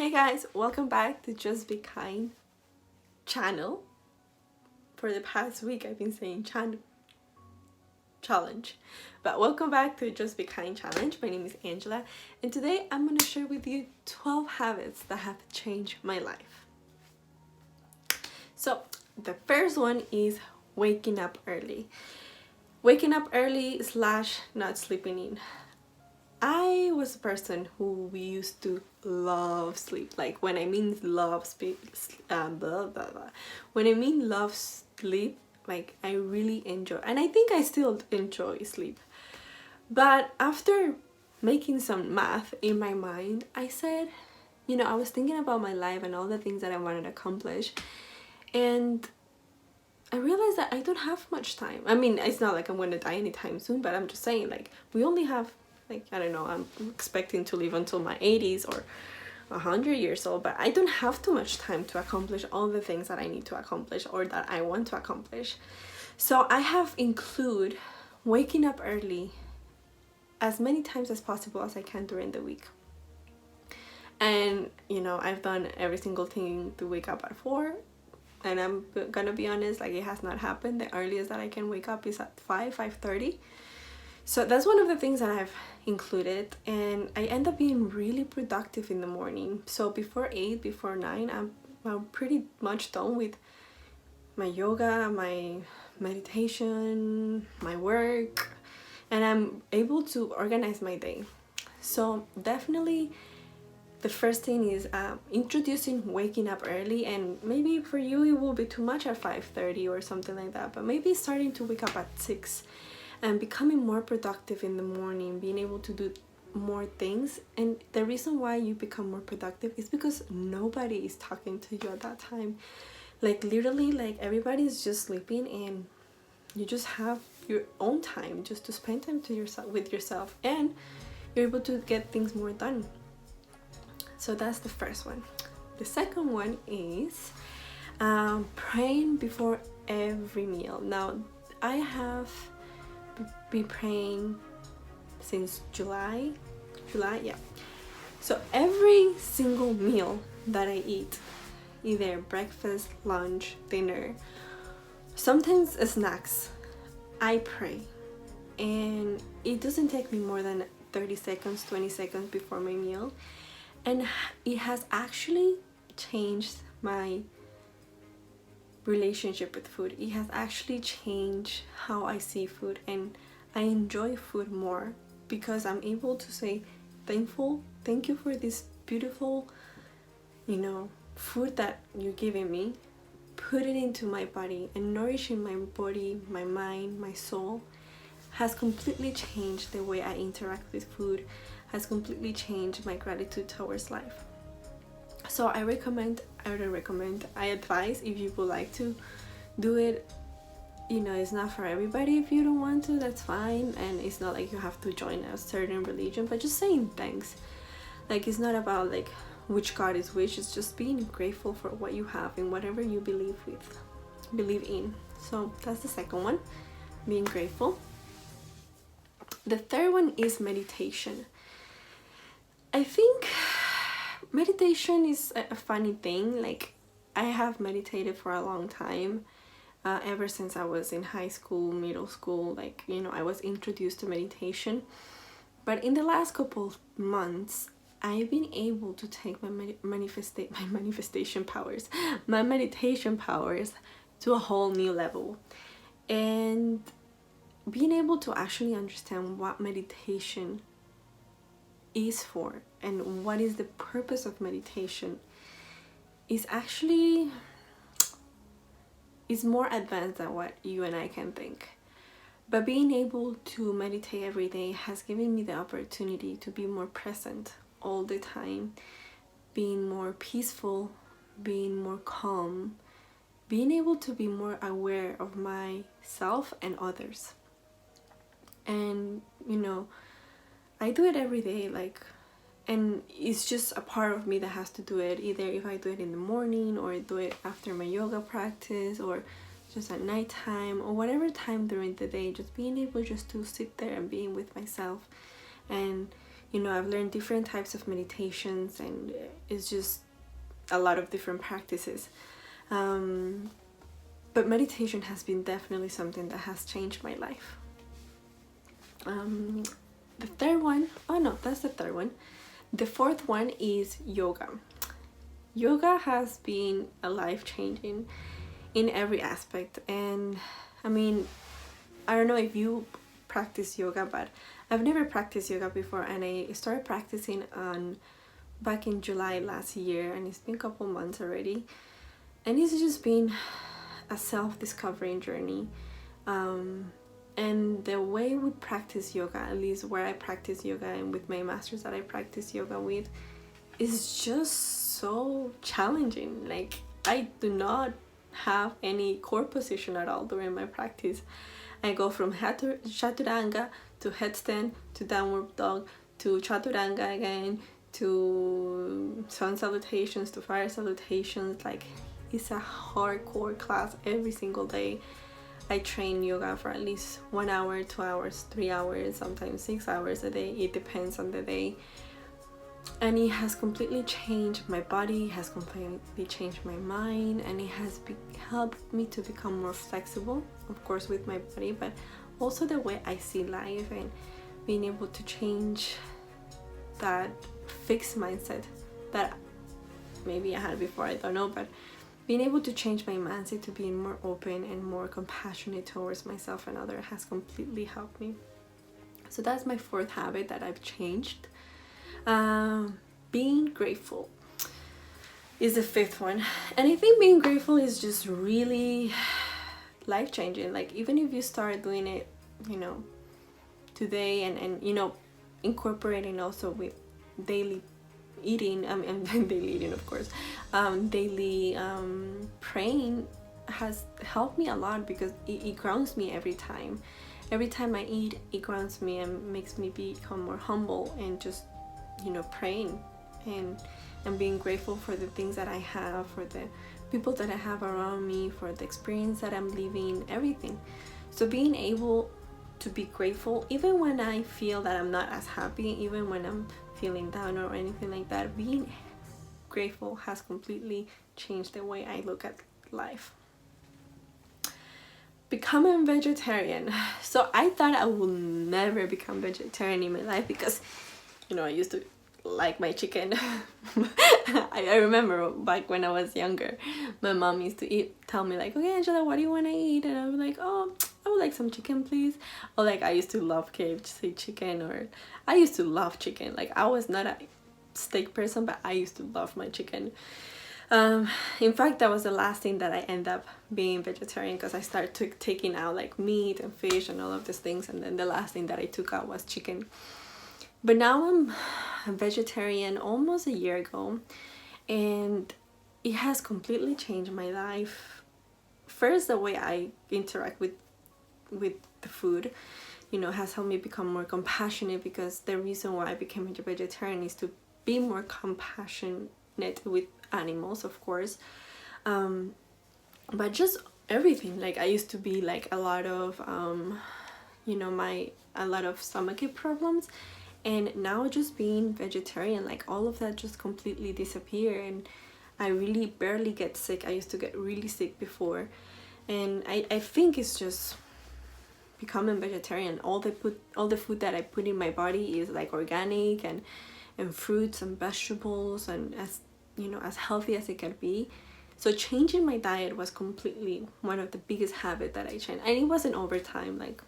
Hey guys, welcome back to Just Be Kind channel. For the past week I've been saying challenge, but welcome back to Just Be Kind challenge. My name is Angela and today I'm going to share with you 12 habits that have changed my life. So the first one is waking up early. Waking up early / not sleeping in. I was a person who we used to love sleep. Like when I mean love sleep, when I mean love sleep, like I really enjoy, and I think I still enjoy sleep. But after making some math in my mind, I said, I was thinking about my life and all the things that I wanted to accomplish, and I realized that I don't have much time. I mean, it's not like I'm going to die anytime soon, but I'm just saying, like, we only have, like, I don't know, I'm expecting to live until my 80s or 100 years old, but I don't have too much time to accomplish all the things that I need to accomplish or that I want to accomplish. So I have included waking up early as many times as possible as I can during the week. And, I've done every single thing to wake up at 4. And I'm gonna be honest, like, it has not happened. The earliest that I can wake up is at 5:30. So that's one of the things that I've included, and I end up being really productive in the morning. So before 8, before 9, I'm pretty much done with my yoga, my meditation, my work, and I'm able to organize my day. So definitely the first thing is introducing waking up early, and maybe for you it will be too much at 5:30 or something like that, but maybe starting to wake up at 6 and becoming more productive in the morning, being able to do more things. And the reason why you become more productive is because nobody is talking to you at that time. Like literally, like everybody's just sleeping, and you just have your own time just to spend time with yourself, and you're able to get things more done. So that's the first one. The second one is praying before every meal. Now, I have been praying since July, yeah. So every single meal that I eat, either breakfast, lunch, dinner, sometimes snacks, I pray. And it doesn't take me more than 30 seconds, 20 seconds before my meal. And it has actually changed my relationship with food. It has actually changed how I see food, and I enjoy food more because I'm able to say thank you for this beautiful, food that you're giving me. Put it into my body, and nourishing my body, my mind, my soul has completely changed the way I interact with food, has completely changed my gratitude towards life. So I advise, if you would like to do it, it's not for everybody. If you don't want to, that's fine, and it's not like you have to join a certain religion, but just saying thanks. Like, it's not about like which God is which, it's just being grateful for what you have and whatever you believe in. So that's the second one, being grateful. The third one is meditation. I think meditation is a funny thing. Like, I have meditated for a long time, ever since I was in high school, middle school. Like, I was introduced to meditation, but in the last couple of months I've been able to take my meditation powers to a whole new level, and being able to actually understand what meditation is for and what is the purpose of meditation is more advanced than what you and I can think. But being able to meditate every day has given me the opportunity to be more present all the time, being more peaceful, being more calm, being able to be more aware of myself and others. And I do it every day, and it's just a part of me that has to do it, either if I do it in the morning or do it after my yoga practice or just at nighttime or whatever time during the day, just being able just to sit there and being with myself and You know, I've learned different types of meditations, and it's just a lot of different practices. But meditation has been definitely something that has changed my life. The third one, oh no, that's the third one. The fourth one is yoga. Yoga has been a life-changing in every aspect. And I mean, I don't know if you practice yoga, but I've never practiced yoga before, and I started practicing back in July last year, and it's been a couple months already, and it's just been a self-discovering journey. And the way we practice yoga, at least where I practice yoga and with my masters that I practice yoga with, is just so challenging. Like, I do not have any core position at all during my practice. I go from chaturanga to headstand to downward dog to chaturanga again to sun salutations to fire salutations. Like, it's a hardcore class every single day. I train yoga for at least 1 hour, 2 hours, 3 hours, sometimes 6 hours a day. It depends on the day. And it has completely changed my body, has completely changed my mind, and it has helped me to become more flexible, of course with my body, but also the way I see life, and being able to change that fixed mindset that maybe I had before, I don't know, but being able to change my mindset to being more open and more compassionate towards myself and others has completely helped me. So that's my fourth habit that I've changed. Being grateful is the fifth one, and I think being grateful is just really life-changing. Like, even if you start doing it, you know, today, and you know, incorporating also with daily eating, and daily eating, of course, daily praying has helped me a lot, because it grounds me every time. Every time I eat, it grounds me and makes me become more humble, and just, you know, praying and being grateful for the things that I have, for the people that I have around me, for the experience that I'm living, everything. So being able to be grateful, even when I feel that I'm not as happy, even when I'm feeling down or anything like that, being grateful has completely changed the way I look at life. Becoming vegetarian. So I thought I would never become vegetarian in my life, because, you know, I used to like my chicken. I remember back when I was younger, my mom used to tell me like, okay, Angela, what do you want to eat? And I was like, oh, I would like some chicken, please. Or like, I used to love KFC chicken, or I used to love chicken. Like, I was not a steak person, but I used to love my chicken. In fact, that was the last thing that I ended up being vegetarian, because I started taking out like meat and fish and all of these things, and then the last thing that I took out was chicken. But now I'm a vegetarian almost a year ago, and it has completely changed my life. First, the way I interact with the food, you know, has helped me become more compassionate, because the reason why I became a vegetarian is to be more compassionate with animals, of course, but just everything. Like, I used to be like a lot of you know, a lot of stomachache problems, and now just being vegetarian, like, all of that just completely disappeared, and I really barely get sick. I used to get really sick before, and I think it's just becoming vegetarian. All the food that I put in my body is like organic and fruits and vegetables, and, as you know, as healthy as it can be. So changing my diet was completely one of the biggest habits that I changed, and it wasn't over time. Like,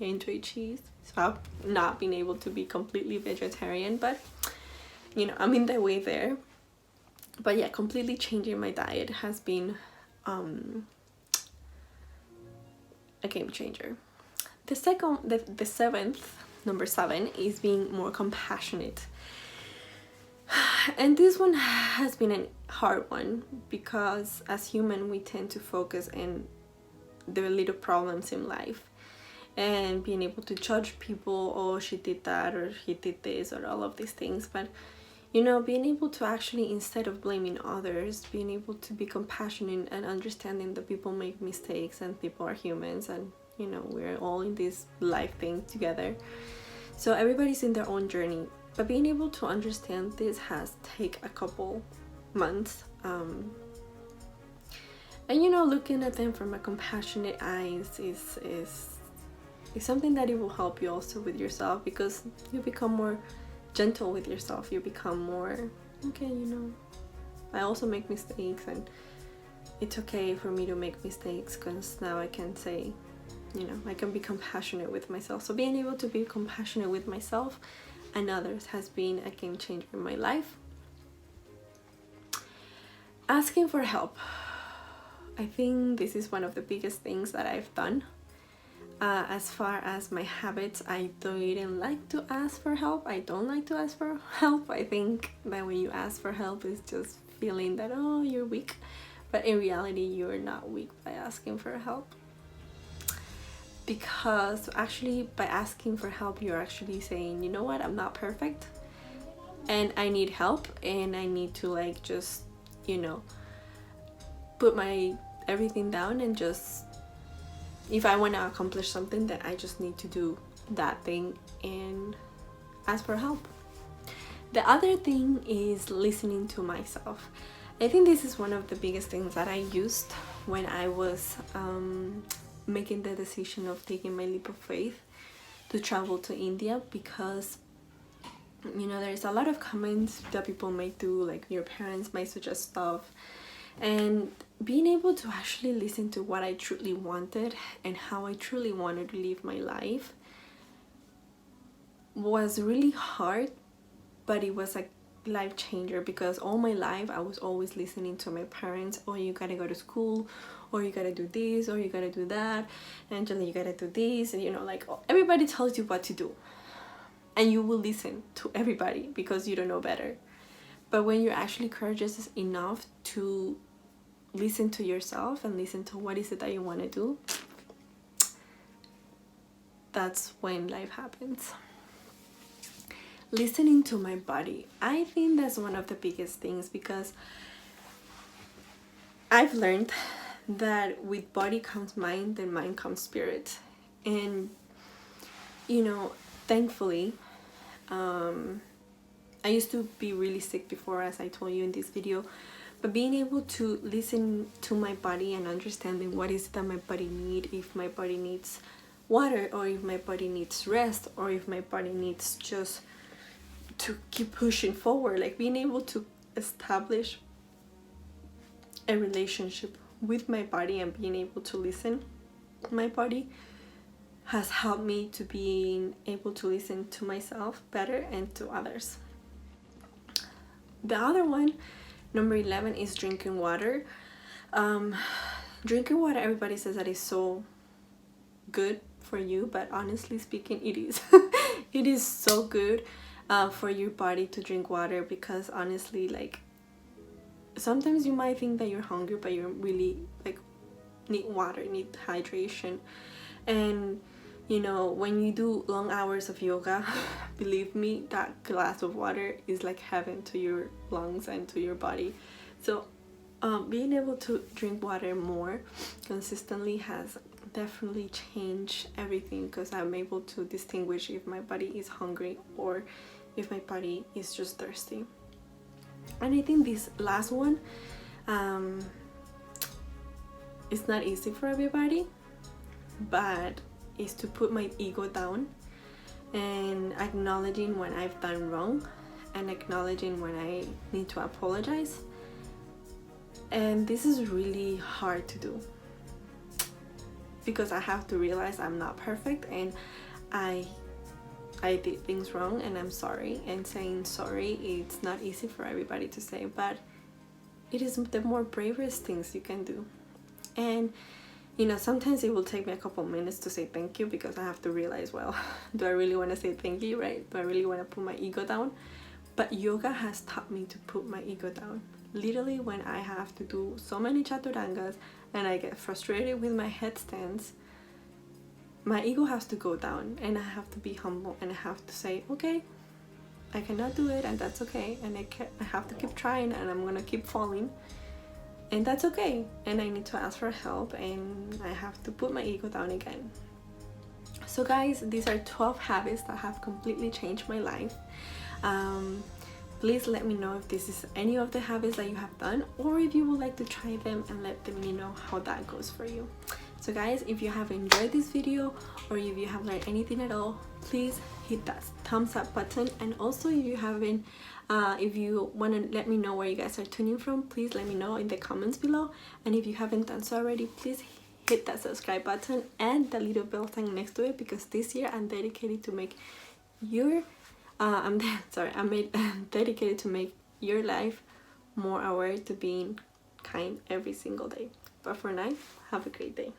I enjoy cheese, so I've not been able to be completely vegetarian, but, you know, I'm in the way there. But yeah, completely changing my diet has been a game changer. The seventh, number 7, is being more compassionate. And this one has been a hard one, because as human we tend to focus on the little problems in life, and being able to judge people, oh, she did that, or he did this, or all of these things. But, you know, being able to actually, instead of blaming others, being able to be compassionate and understanding that people make mistakes and people are humans, and, you know, we're all in this life thing together. So everybody's in their own journey. But being able to understand this has taken a couple months. And you know, looking at them from a compassionate eyes is something that it will help you also with yourself, because you become more gentle with yourself. You become more, okay, you know, I also make mistakes, and it's okay for me to make mistakes, because now I can say, you know, I can be compassionate with myself. So being able to be compassionate with myself and others has been a game changer in my life. Asking for help. I think this is one of the biggest things that I've done. As far as my habits, I don't like to ask for help. I don't like to ask for help. I think that when you ask for help, it's just feeling that, oh, you're weak. But in reality, you're not weak by asking for help. Because actually, by asking for help, you're actually saying, you know what, I'm not perfect. And I need help. And I need to like just, you know, put my everything down and just, if I want to accomplish something, then I just need to do that thing and ask for help. The other thing is listening to myself. I think this is one of the biggest things that I used when I was making the decision of taking my leap of faith to travel to India, because you know, there's a lot of comments that people might do, like your parents might suggest stuff, and being able to actually listen to what I truly wanted and how I truly wanted to live my life was really hard, but it was a life changer, because all my life I was always listening to my parents. Oh, you gotta go to school, or you gotta do this, or you gotta do that, Angela, you gotta do this, and you know, like everybody tells you what to do, and you will listen to everybody because you don't know better. But when you're actually courageous enough to listen to yourself and listen to what is it that you want to do, that's when life happens. Listening to my body. I think that's one of the biggest things, because I've learned that with body comes mind, then mind comes spirit. And you know, thankfully, I used to be really sick before, as I told you in this video, but being able to listen to my body and understanding what is it that my body needs, if my body needs water, or if my body needs rest, or if my body needs just to keep pushing forward, like being able to establish a relationship with my body and being able to listen to my body has helped me to being able to listen to myself better and to others. The other one, number 11, is drinking water. Drinking water, everybody says that is so good for you, but honestly speaking, it is. It is so good for your body to drink water, because honestly, like, sometimes you might think that you're hungry, but you really like need water, need hydration. And you know, when you do long hours of yoga, believe me, that glass of water is like heaven to your lungs and to your body. So being able to drink water more consistently has definitely changed everything, because I'm able to distinguish if my body is hungry or if my body is just thirsty. And I think this last one, it's not easy for everybody, but is to put my ego down and acknowledging when I've done wrong and acknowledging when I need to apologize. And this is really hard to do, because I have to realize I'm not perfect and I did things wrong and I'm sorry. And saying sorry, it's not easy for everybody to say, but it is the more bravest things you can do. And you know, sometimes it will take me a couple minutes to say thank you, because I have to realize, well, do I really want to say thank you, right? Do I really want to put my ego down? But yoga has taught me to put my ego down. Literally, when I have to do so many chaturangas and I get frustrated with my headstands, my ego has to go down and I have to be humble and I have to say, okay, I cannot do it, and that's okay, and I have to keep trying, and I'm gonna keep falling, and that's okay, and I need to ask for help, and I have to put my ego down again. So guys, these are 12 habits that have completely changed my life. Please let me know if this is any of the habits that you have done, or if you would like to try them, and let me know how that goes for you. So guys, if you have enjoyed this video, or if you have learned anything at all, please hit that thumbs up button. And also, if you haven't if you want to let me know where you guys are tuning from, please let me know in the comments below. And if you haven't done so already, please hit that subscribe button and the little bell sign next to it, because this year I'm dedicated to make your I'm dedicated to make your life more aware to being kind every single day. But for now, have a great day.